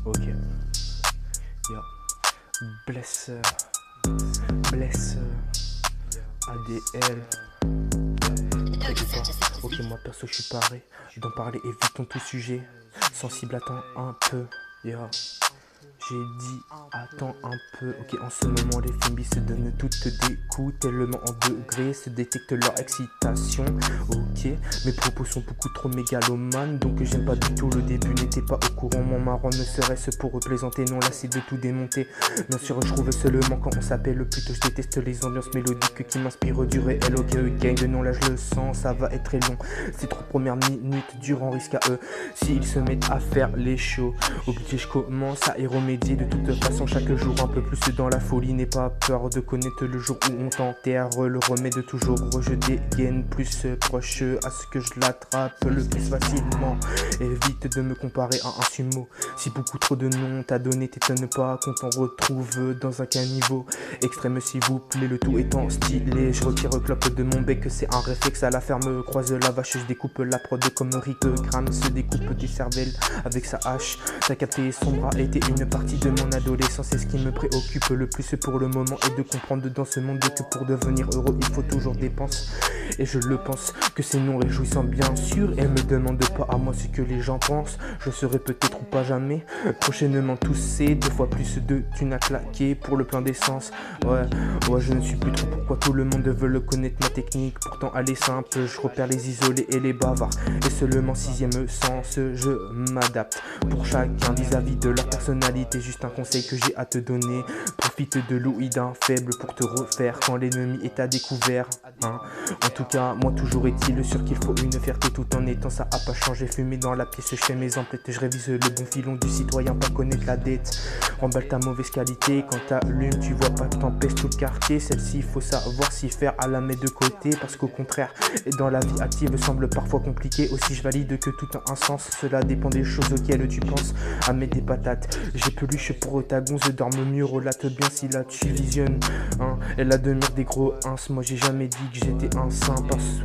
Ok. Yeah. Blesseur. Blesseur. ADL. T'inquiète pas. Ok, moi perso, je suis paré d'en parler, évitons tout sujet. Sensible, attends un peu. Yeah. J'ai dit, attends un peu. Ok, en ce moment, les filles se donnent toutes des coups, tellement en degrés, se détectent leur excitation. Ok, mes propos sont beaucoup trop mégalomanes, donc j'aime pas du tout le début. N'était pas au courant, mon marrant ne serait-ce pour représenter. Non, là, c'est de tout démonter. Bien sûr, je trouve seulement quand on s'appelle. Plutôt, je déteste les ambiances mélodiques qui m'inspirent du réel. Ok, gang, non, là, je le sens, ça va être très long. Ces 3 premières minutes durant risque à eux. S'ils se mettent à faire les shows, obligé, je commence à y remédier. De toute façon, chaque jour un peu plus dans la folie. N'aie pas peur de connaître le jour où on t'enterre. Le remède toujours, je dégaine plus proche à ce que je l'attrape le plus facilement. Évite de me comparer à un sumo. Si beaucoup trop de noms t'as donné, t'étonne pas qu'on t'en retrouve dans un caniveau extrême, s'il vous plaît, le tout étant stylé. Je retire clope de mon bec, c'est un réflexe à la ferme. Croise la vache, je découpe la prod comme Rick Graham se découpe des cervelles avec sa hache. T'as capté, sombre a été une partie de mon adolescence, c'est ce qui me préoccupe le plus pour le moment, et de comprendre dans ce monde que pour devenir heureux il faut toujours dépenser. Et je le pense que c'est non réjouissant bien sûr, et me demande pas à moi ce que les gens pensent. Je serai peut-être ou pas jamais prochainement toussé, 2 fois plus de thunes à claquer pour le plein d'essence. Ouais, je ne suis plus trop pourquoi tout le monde veut le connaître ma technique. Pourtant elle est simple, je repère les isolés et les bavards, et seulement 6ème sens je m'adapte pour chacun vis-à-vis de leur personnalité. Juste un conseil que j'ai à te donner, profite de l'ouïe d'un faible pour te refaire quand l'ennemi est à découvert, hein. En tout cas, moi toujours est-il sûr qu'il faut une fierté tout en étant, ça a pas changé. Fumer dans la pièce chez mes emplettes, je révise le bon filon du citoyen, pas connaître la dette. Remballe ta mauvaise qualité, quand t'allumes tu vois pas que t'empêches tout le quartier. Celle-ci faut savoir s'y faire, à la mettre de côté, parce qu'au contraire, et dans la vie active semble parfois compliqué. Aussi je valide que tout a un sens, cela dépend des choses auxquelles tu penses. À mettre des patates, j'ai peluche pour ta gonze, dorme mieux, relate bien si là tu visionnes, hein. Elle a de mire des gros ins, moi j'ai jamais dit que j'étais un saint, parce